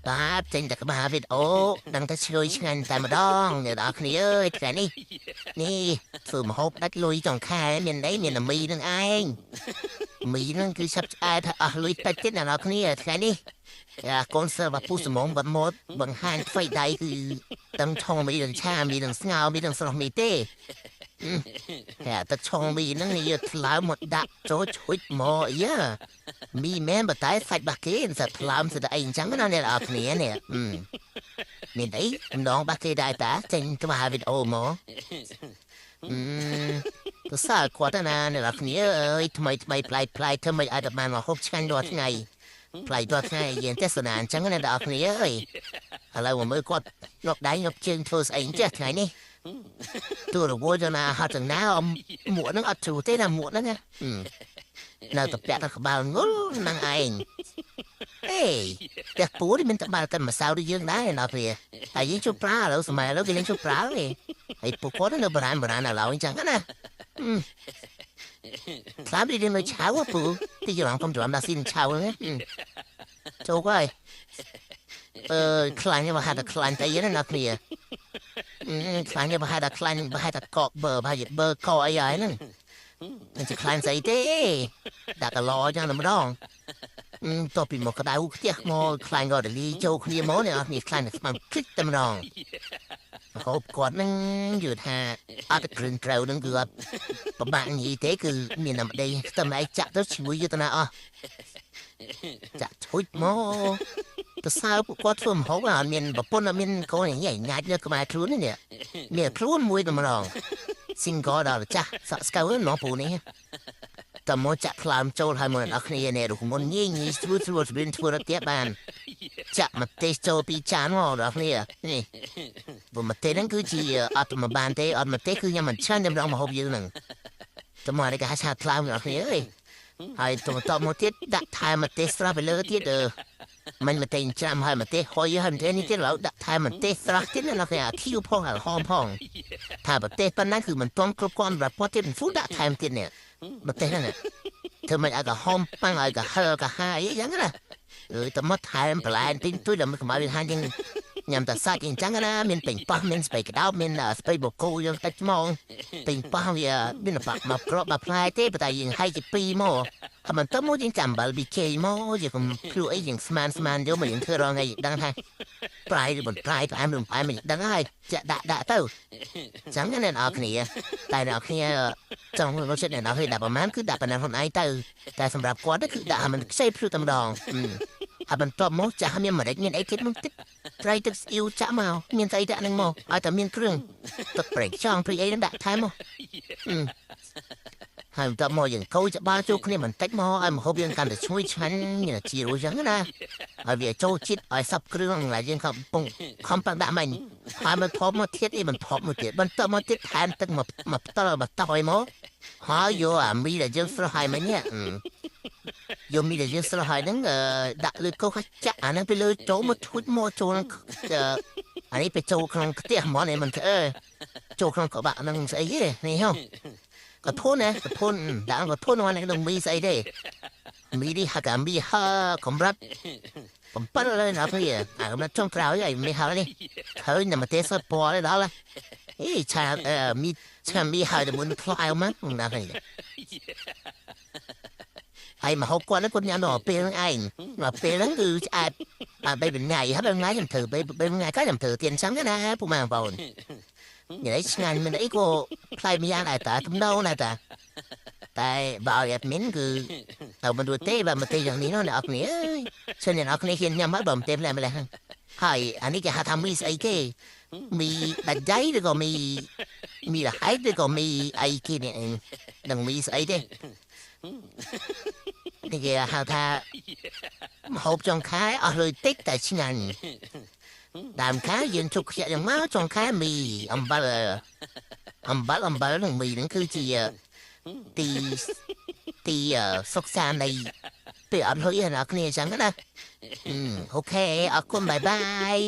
បាទចេញតែក្បាលវីដេអូដឹងតែឆ្លុយឆ្ងាញ់តែម្ដងអ្នកនរគ្នាអើយថ្ងៃនេះធ្វើម្ហូបដាច់លុយចុងខែមានអីមានតែមីនឹងឯងមីនឹងគឺឆាប់ឆ្អែតអស់លុយតិចទៀតអ្នកនរគ្នាថ្ងៃនេះកូនសើបពុះសំងបាត់មកបង្ហាញថ្មីដៃគឺទាំងឆុងមីនឹងឆាមីនឹងស្ងោមីនឹងស្រស់មីទេតែឆុងមីនឹងយកថ្លើមមកដាក់ចូលឈុចមកយ៉ាមីមែនបតែសាច់បាក់គេសាច់ថ្លើមស្អីអញ្ចឹងណាអ្នកនរគ្នានេះមានអីម្ដងបាក់គេដែរតាចេញក្បាលវីដេអូមកទៅសារគាត់ណាអ្នកនរគ្នាអើយថ្មីប្លែកធ្វើមិនអាចបានមកហូបឆ្ងាញ់រាល់ថ្ងៃប្លែករាល់ថ្ងៃយើងទេសនាអញ្ចឹងអ្នកនរគ្នាអើយឥឡូវមកមើលគាត់ងប់ដៃងប់ជើងធ្វើស្អីចេះថ្ងៃនេះទូរវល់ទៅណាហត់ទាំងណាមួកហ្នឹងអត់ជ្រូទេណាមួកហ្នឹងណានៅតែពាក់តែក្បាលងុលហ្នឹងឯងតែពូនេះមានតែបាល់តែម្សៅដូចយើងដែរណាព្រាតែយើងជួបប្រាឥឡូវសម័យឥឡូវគេលេងជួបប្រាទេហើយពួកគាត់នៅបរាណឥឡូវអញ្ចឹងណាខ្លាប់điនៅឆៅពូទីច្រឡំកុំច្រឡំដាក់ស៊ីនឆៅហ្នឹងចូលហើយខ្លាញ់មកហាត់តែខ្លាញ់តែយើងណាព្រាខ្លាញ់មកហាត់តែខ្លាញ់មកហាត់តែកកបើកអីហើយហ្នឹងមិនជាខ្លាញ់ស្អីទេដាក់កឡអញ្ចឹងតែម្ដងតពីមកក្តៅផ្ទះមកខ្លាញ់ក៏ដលីចូលគ្នាមកនេះអត់នេះខ្លាញ់តែស្មានភ្លេចតែម្ដងហូបគាត់ហ្នឹងយល់ថាអត់គ្រឿងក្រៅហ្នឹងគឺអត់ប្របាក់ញីទេគឺមានតែម្ដេចតែម្ដេចចាក់ទៅជួយយទៅណាអស់ចាក់ឈុចមកទៅសើពួកគាត់ធ្វើម្ហូបអត់មានប្រពន្ធអត់មានកូនញ៉ៃញ៉ាច់លើក្បាលខ្លួននេះមានខ្លួនមួយតែម្ដងស៊ីងក៏ដល់ចាស់សក់ស្កៅមកពូនេះតែមកចាក់ខ្លាមចូលឲ្យមកអ្នកគ្នានេះរូបមុនញីស្រួលធ្វើទៅទៀតបានចាក់មកទេសចូលពីចានមកដល់គ្នានេះព្រោះមកទេសហ្នឹងគឺជាអត់មកបានទេអត់មកទេសគឺញ៉ាំមិនឆ្ងាញ់តែម្ដងមកហូបយើងហ្នឹងតែមកនេះគេហៅថាខ្លាមអ្នកគ្នាអើយហើយតមកទៀតដាក់ថែមទេសស្រស់ទៅលើទៀតមិនមកតែចាំឲ្យមកទេហុយឲ្យមកទេនេះទៀតឡូវដាក់ថែមមកទេស្រស់ទៀតណាគេអាខៀវផងហមផងថាប្រទេសប៉ុណ្ណាគឺមិនទាន់គ្រប់គ្រាន់សម្រាប់គាត់ទៀតហ្វូដាក់ថែមទៀតនេះប្រទេសហ្នឹងធ្វើមិនឲ្យក៏ហមប៉ាំងឲ្យក៏ហឹលក៏ហាអីចឹងណាតែមកថែមបន្លែទីទុយដល់មកមកវាហាយើងញ៉ាំតែសាច់អញ្ចឹងណាមានពេញប៉ោះមានស្ពៃក្តោបមានស្ពៃបូកូយើងតិចហ្មងពេញប៉ោះវាមានបាក់មកក្របបាក់ផ្លែទេតែយើងហែកជាពីរមកហើយមិនទៅមកយើងចាំបាល់ប៊ីកេមកយើងកុំភ្លុអីយើងស្មានយកមកយើងធ្វើរងថ្ងៃដឹងថាប្រៃឬមិនប្រៃផ្អែមឬផ្អែមមិនដឹងហើយចាក់ដាក់ទៅចឹងណាអ្នកនរគ្នាតែអ្នកនរគ្នាចង់រសជាតិអ្នកនរគ្នាដាក់ប្រហែលគឺដាក់ប៉ុណ្ណឹងខ្លួនឯងទៅតែសម្រាប់គាត់គឺដាក់ឲ្យมันខ្ចីភ្លុតែម្ដងហើយបន្ទាប់មកចាស់មានម្រេចមានអីទៀតមកទឹកត្រីទឹកស្អ៊ីវចាក់មកមានស្អីដាក់នឹងមកឲ្យតែមានគ្រឿងទឹកប្រេងចង់ព្រីអីនឹងដាក់ថែមមកហើយបន្ទាប់មកយើងកូរច្បាលចូលគ្នាបន្តិចមកឲ្យម្ហូបយើងកាន់តែឈ្ងុយឆ្ងាញ់មានជីរោចឹងណាហើយវាចូលជាតិឲ្យសັບគ្រឿងដែលយើងកំពុងខំប៉ាំងដាក់មិញហើយបន្ទាប់មកទៀតអីបន្ទាប់មកទៀតបន្ទាប់មកទៀតថែមទឹកមកផ្ទាល់មកតឲ្យមកហើយយកអាមីដែលយើងស្រស់ឲ្យមិញនេះយកមីដែលយើងស្រស់ឲ្យហ្នឹងដាក់លើកោសចាក់អាហ្នឹងទៅលើចូលមកឈុចមកចូលអានេះទៅចូលក្នុងខ្ទះហ្មងនេះមិនចូលក្នុងកបាក់ហ្នឹងស្អីទេនេះហ៎កធន់កធន់ដាក់កធន់មកក្នុងមីស្អីទេមីនេះហាក់មីហាកម្រិតបំពេញเลยណាพี่កម្រិតចុងក្រោយឯមីហានេះហើយតែមកទេសពណ៌ដល់ឆាមីឆាមីហើយតែមុនខ្លាយមកណាพี่ហើយមកហូបគាត់គាត់ញ៉ាំដល់ពេលហ្នឹងឯងមកពេលហ្នឹងគឺឆ្អែតបីថ្ងៃហើយថ្ងៃខ្ញុំធ្វើបីថ្ងៃក៏ខ្ញុំធ្វើទៀនចាំណាពុកម៉ែបងប្អូននិយាយឆ្ងាញ់មិនអីក៏ផ្លែម្យ៉ាងដែរតាទំនោរណាតាតែបើឲ្យមីនគឺទៅមិនរួចទេបើមកទេយ៉ាងនេះណាអ្នកអរគ្នាឆ្ងាញ់អ្នកអរគ្នាហ៊ានញ៉ាំហើយបើមិនទេម្លេះហើយអានេះគេហៅថាមីស្អីគេមីដាច់ដៃឬក៏មីរហែកឬក៏មីអីគេនេះនឹងមីស្អីទេនេះគេហៅថាម្ហូបចុងខែអស់លុយតិចតែឆ្ងាញ់ដើមខែយើងជុកខ្ជាក់យ៉ាងមកចុងខែមីអំបិលនឹងមីនឹងគឺជាទីសុខសាន្តនៃពេលអត់លុយអ្នកគ្នាអញ្ចឹងណាអូខេអរគុណបាយបាយ